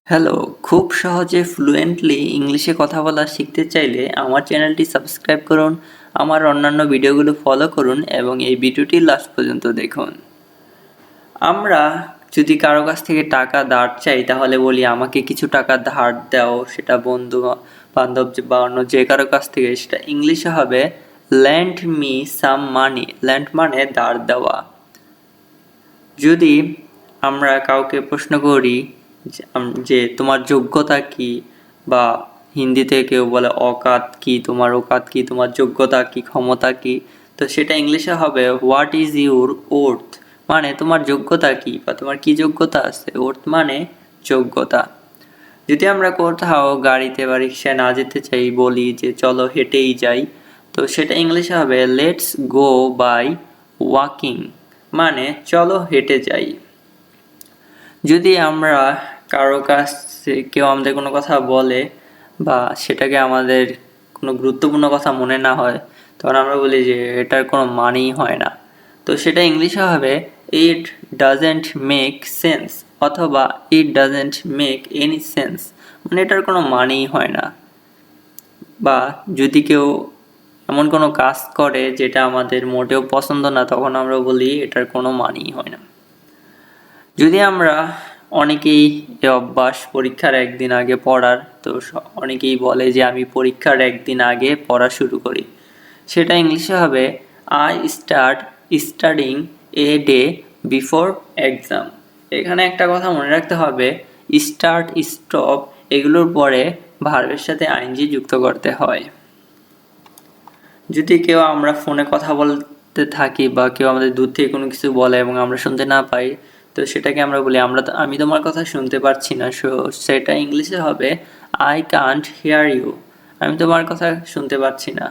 Hello, খুব সহজে fluently ইংলিশে কথা বলা শিখতে চাইলে আমার চ্যানেলটি সাবস্ক্রাইব করুন, আমার অন্যান্য ভিডিওগুলো ফলো করুন এবং এই ভিডিওটি লাস্ট পর্যন্ত দেখুন। আমরা যদি কারো কাছ থেকে টাকা ধার চাই তাহলে বলি আমাকে কিছু টাকা ধার দাও, সেটা বন্ধু বান্ধব বা অন্য যে কারো কাছ থেকে, সেটা ইংলিশে হবে ল্যান্ড মি সাম মানি। ল্যান্ড মানে ধার দেওয়া। যদি আমরা কাউকে প্রশ্ন করি যে তোমার যোগ্যতা কি, বা হিন্দিতে কেউ বলে অকাত কি, তোমার ওকাত কি, তোমার যোগ্যতা কি, ক্ষমতা কি, তো সেটা ইংলিশে হবে হোয়াট ইজ ইউর ওর্থ, মানে তোমার যোগ্যতা কি বা তোমার কি যোগ্যতা আছে। ওর্থ মানে যোগ্যতা। যদি আমরা কোথাও গাড়িতে বা রিক্সায় না যেতে চাই, বলি যে চলো হেঁটেই যাই, তো সেটা ইংলিশে হবে লেটস গো বাই ওয়াকিং, মানে চলো হেঁটে যাই। যদি আমরা কারো কাছে কেউ আমাদের কোনো কথা বলে বা সেটাকে আমাদের কোনো গুরুত্বপূর্ণ কথা মনে না হয়, তখন আমরা বলি যে এটার কোনো মানেই হয় না, তো সেটা ইংলিশে হবে ইট ডাজেন্ট মেক সেন্স, অথবা it doesn't make any sense, মানে এটার কোনো মানেই হয় না। বা যদি কেউ এমন কোনো কাজ করে যেটা আমাদের মোটেও পছন্দ না, তখন আমরা বলি এটার কোনো মানেই হয় না। যদি আমরা অনেকেই এ অভ্যাস পরীক্ষার একদিন আগে পড়ার, তো অনেকেই বলে যে আমি পরীক্ষার একদিন আগে পড়া শুরু করি, সেটা ইংলিশে হবে I start studying a day before exam. এখানে একটা কথা মনে রাখতে হবে, স্টার্ট, স্টপ এগুলোর পরে ভার্বের সাথে আইএনজি যুক্ত করতে হয়। যদি কেউ আমরা ফোনে কথা বলতে থাকি বা কেউ আমাদের দূর থেকে কোনো কিছু বলে এবং আমরা শুনতে না পাই, তো সেটাকে আমরা বলি আমি তোমার কথা শুনতে পারছি না, সেটা ইংলিশে হবে আই কান্ট হিয়ার ইউ, আমি তোমার কথা শুনতে পারছি না।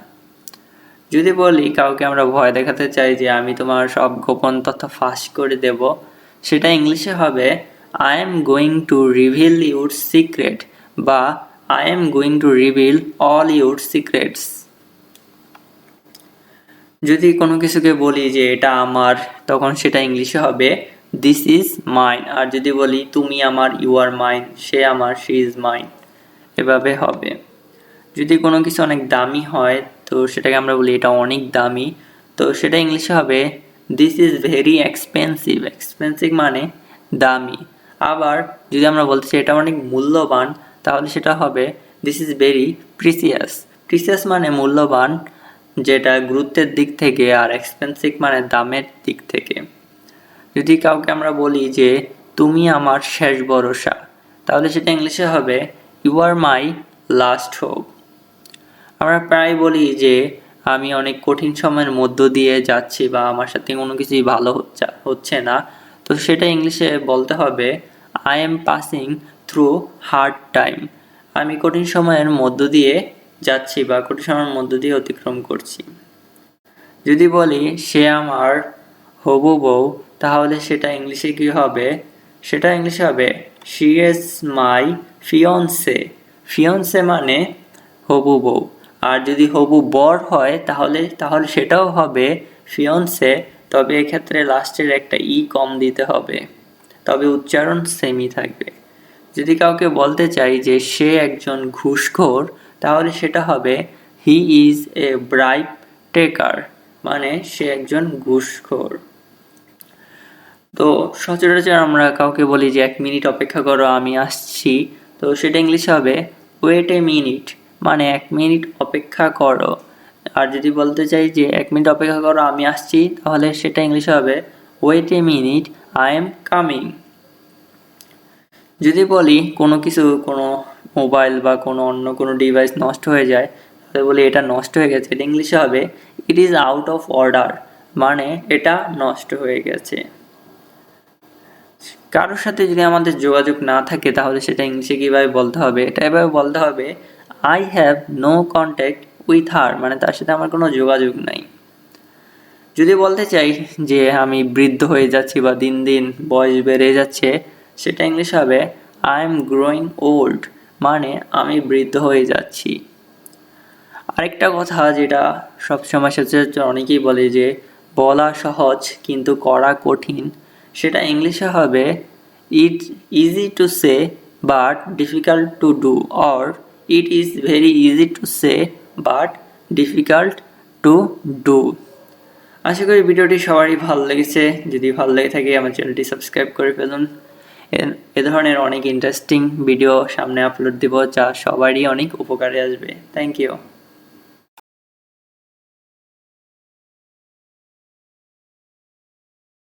যদি বলি কাউকে আমরা ভয় দেখাতে চাই যে আমি তোমার সব গোপন তথ্য ফাঁস করে দেব, সেটা ইংলিশে হবে I am going to reveal your secret, বা I am going to reveal all your secrets. যদি কোনো কিছুকে বলি যে এটা আমার, তখন সেটা ইংলিশে হবে দিস ইজ মাইন। আর যদি বলি তুমি আমার, ইউ আর মাইন, সে আমার, শি ইজ মাইন, এভাবে হবে। যদি কোনো কিছু অনেক দামি হয়, তো সেটাকে আমরা বলি এটা অনেক দামি, তো সেটা ইংলিশে হবে this is very expensive. Expensive মানে দামি। আবার যদি আমরা বলতে চাই এটা অনেক মূল্যবান, তাহলে সেটা হবে this is very precious. Precious মানে মূল্যবান, যেটা গুরুত্বের দিক থেকে, আর এক্সপেন্সিভ মানে দামের দিক থেকে। যদি কাউকে আমরা বলি যে তুমি আমার শেষ ভরসা, তাহলে সেটা ইংলিশে হবে you are my last hope. আমরা প্রায় বলি যে আমি অনেক কঠিন সময়ের মধ্য দিয়ে যাচ্ছি, বা আমার সাথে কোনো কিছুই ভালো হচ্ছে না, তো সেটা ইংলিশে বলতে হবে I M passing through hard time. আমি কঠিন সময়ের মধ্য দিয়ে যাচ্ছি বা কঠিন সময়ের মধ্য দিয়ে অতিক্রম করছি। যদি বলি সে আমার হবু বউ, তাহলে সেটা ইংলিশে কি হবে? সেটা ইংলিশে হবে শি ইজ মাই ফিয়ন্সে। ফিয়ন্সে মানে হবু বউ। আর যদি হবু বর হয় তাহলে সেটাও হবে ফিয়ন্সে, তবে এক্ষেত্রে লাস্টের একটা ই কম দিতে হবে, তবে উচ্চারণ সেমই থাকবে। যদি কাউকে বলতে চাই যে সে একজন ঘুষখোর, তাহলে সেটা হবে হি ইজ এ ব্রাইব টেকার, মানে সে একজন ঘুষখোর। তো সচরাচর আমরা কাউকে বলি যে 1 মিনিট অপেক্ষা করো আমি আসছি, তো সেটা ইংলিশে হবে ওয়েট এ মিনিট, মানে 1 মিনিট অপেক্ষা করো। আর যদি বলতে চাই যে 1 মিনিট অপেক্ষা করো আমি আসছি, তাহলে সেটা ইংলিশে হবে wait a minute I am coming. যদি বলি কোনো কিছু, কোনো মোবাইল বা কোনো অন্য কোনো ডিভাইস নষ্ট হয়ে যায়, তাহলে বলি এটা নষ্ট হয়ে গেছে, এটা ইংলিশে হবে it is out of order, মানে এটা নষ্ট হয়ে গেছে। কারোর সাথে যদি আমাদের যোগাযোগ না থাকে, তাহলে সেটা ইংলিশে কীভাবে বলতে হবে? এটা এভাবে বলতে হবে I have no contact with her, মানে তার সাথে আমার কোনো যোগাযোগ নাই। যদি বলতে চাই যে আমি বৃদ্ধ হয়ে যাচ্ছি বা দিন দিন বয়স বেড়ে যাচ্ছে, সেটা ইংলিশে হবে আই এম গ্রোয়িং ওল্ড, মানে আমি বৃদ্ধ হয়ে যাচ্ছি। আরেকটা কথা যেটা সবসময় সচরাচর অনেকেই বলে যে বলা সহজ কিন্তু করা কঠিন, সেটা ইংলিশে হবে it easy to say but difficult to do, or it is very easy to say but difficult to do. আশা করি ভিডিওটি সবারই ভালো লেগেছে। যদি ভালো লেগে থাকে আমার চ্যানেলটি সাবস্ক্রাইব করে ফেলুন। এ ধরনের অনেক ইন্টারেস্টিং ভিডিও সামনে আপলোড দেব, যা সবারই অনেক উপকারে আসবে। Thank you.